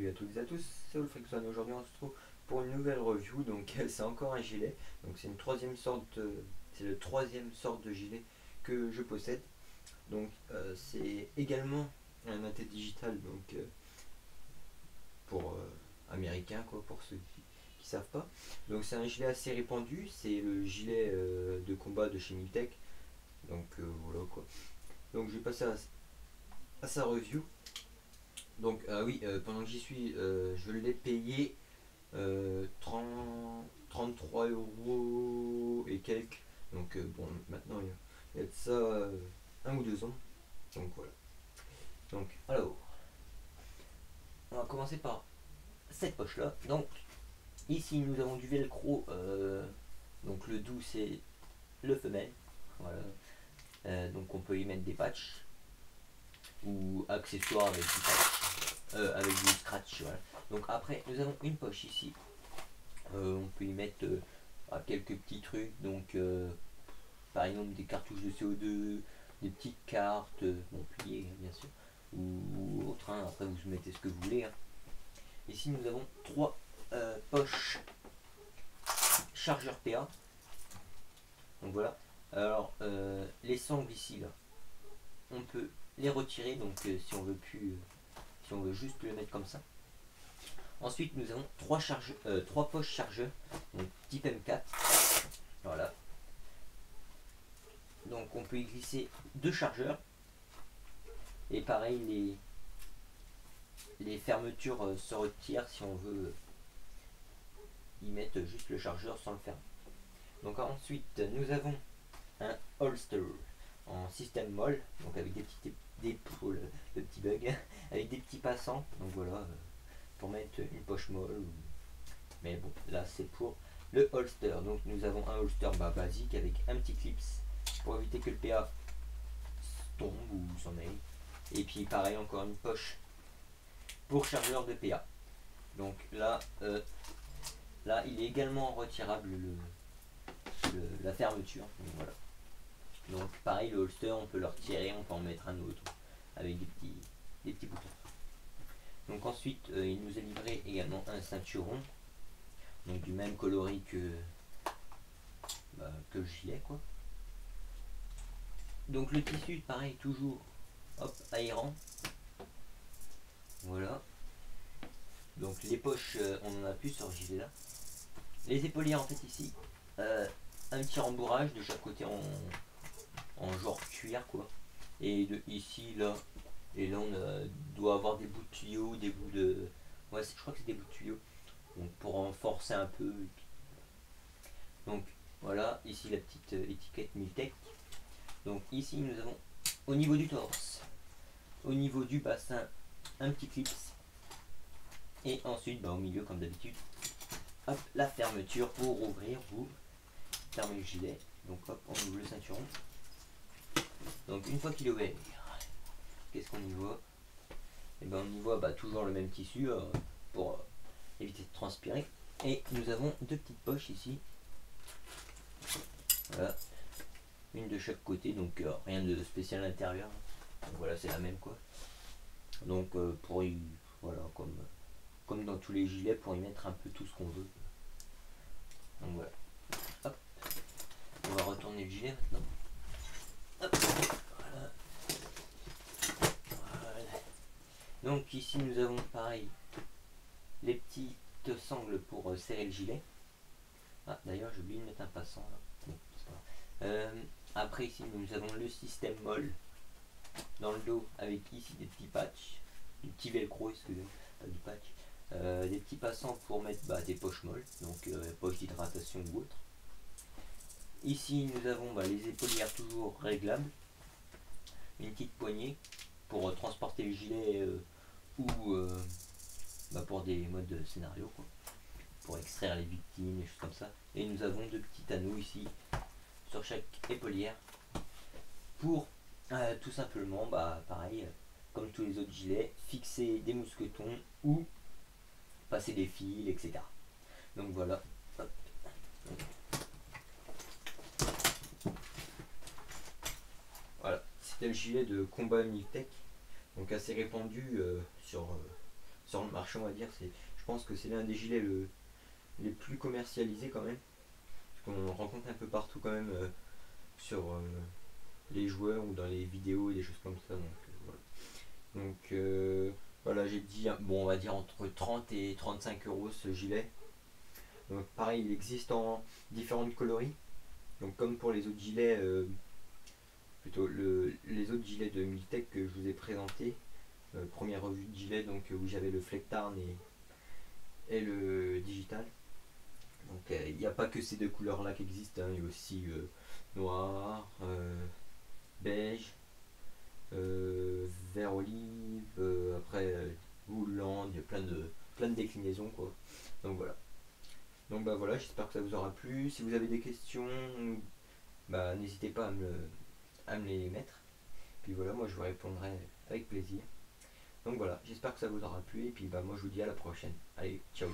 Salut à toutes et à tous, c'est Wolfrickson. Aujourd'hui on se retrouve pour une nouvelle review. Donc c'est encore un gilet. Donc c'est une troisième sorte, c'est le troisième sorte de gilet que je possède. Donc c'est également un maté digital, donc pour américain quoi, pour ceux qui savent pas. Donc c'est un gilet assez répandu, c'est le gilet de combat de chez Miltech. Donc voilà quoi. Donc je vais passer à sa review. Donc oui, pendant que j'y suis, je l'ai payé 33 euros et quelques. Donc bon, maintenant il y a de ça 1 ou 2 ans. Donc voilà. Donc alors, on va commencer par cette poche là. Donc ici nous avons du velcro. Donc le doux c'est le femelle. Voilà. Donc on peut y mettre des patchs ou accessoires avec du patch, avec du scratch. Voilà. Donc après nous avons une poche ici. On peut y mettre quelques petits trucs. Donc par exemple des cartouches de CO2, des petites cartes, bon pliées bien sûr, ou autre. Hein. Après vous mettez ce que vous voulez. Hein. Ici nous avons 3 poches chargeur PA. Donc voilà. Alors les sangles ici là, on peut les retirer. Donc si on veut plus, si on veut juste le mettre comme ça. Ensuite nous avons 3 poches chargeurs, donc type M4. Voilà. Donc on peut y glisser 2 chargeurs. Et pareil les fermetures se retirent si on veut y mettre juste le chargeur sans le fermer. Donc ensuite nous avons un holster en système molle, donc avec le petit bug, avec des petits passants. Donc voilà, pour mettre une poche molle. Mais bon, là c'est pour le holster. Donc nous avons un holster basique avec un petit clips pour éviter que le PA tombe ou s'en aille. Et puis pareil, encore une poche pour chargeur de PA. Donc là, là il est également retirable la fermeture. Donc voilà. Donc pareil, le holster on peut le retirer, on peut en mettre un autre avec des petits boutons. Donc ensuite il nous a livré également un ceinturon, donc du même coloris que le gilet quoi. Donc le tissu pareil, toujours hop, aérant. Voilà. Donc les poches on en a plus sur ce gilet là. Les épaulières en fait ici, un petit rembourrage de chaque côté en genre cuir quoi. Et de ici là, et là on doit avoir des bouts de tuyaux, des bouts de, ouais je crois que c'est des bouts de tuyaux, donc pour renforcer un peu. Donc voilà, ici la petite étiquette Miltech. Donc ici nous avons au niveau du torse, au niveau du bassin, un petit clips. Et ensuite au milieu comme d'habitude, hop, la fermeture pour ouvrir, vous fermez le gilet. Donc hop, on ouvre le ceinturon. Donc une fois qu'il est ouvert, qu'est-ce qu'on y voit? Et ben on y voit toujours le même tissu pour éviter de transpirer. Et nous avons 2 petites poches ici. Voilà. Une de chaque côté, donc rien de spécial à l'intérieur. Donc voilà, c'est la même quoi. Donc pour y, voilà, comme dans tous les gilets, pour y mettre un peu tout ce qu'on veut. Donc voilà. Hop. On va retourner le gilet maintenant. Hop. Voilà. Voilà. Donc ici nous avons pareil les petites sangles pour serrer le gilet. Ah d'ailleurs j'ai oublié de mettre un passant là. Bon, c'est pas grave. Après ici nous avons le système molle dans le dos avec ici des petits patchs, du petit velcro, excusez-moi, pas du patch, des petits passants pour mettre des poches molles, donc poches d'hydratation ou autre. Ici nous avons les épaulières toujours réglables, une petite poignée pour transporter le gilet ou pour des modes scénario quoi, pour extraire les victimes, des choses comme ça. Et nous avons 2 petits anneaux ici sur chaque épaulière pour tout simplement pareil comme tous les autres gilets, fixer des mousquetons ou passer des fils, etc. Donc voilà. Hop. Voilà, c'était le gilet de combat Miltech, donc assez répandu sur sur le marché, on va dire. Je pense que c'est l'un des gilets les plus commercialisés quand même, parce qu'on rencontre un peu partout quand même sur les joueurs ou dans les vidéos et des choses comme ça. Voilà, j'ai dit, bon, on va dire entre 30 et 35 euros ce gilet. Donc pareil, il existe en différentes coloris. Donc comme pour les autres gilets, les autres gilets de Militech que je vous ai présentés, première revue de gilet, donc où j'avais le Flectarn et le digital. Donc il n'y a pas que ces deux couleurs là qui existent, hein. Il y a aussi noir, beige, vert olive, après Woodland, il y a plein de déclinaisons quoi. Donc voilà. Donc bah voilà, j'espère que ça vous aura plu. Si vous avez des questions, bah n'hésitez pas à me les mettre. Puis voilà, moi je vous répondrai avec plaisir. Donc voilà, j'espère que ça vous aura plu et puis bah moi je vous dis à la prochaine. Allez, ciao.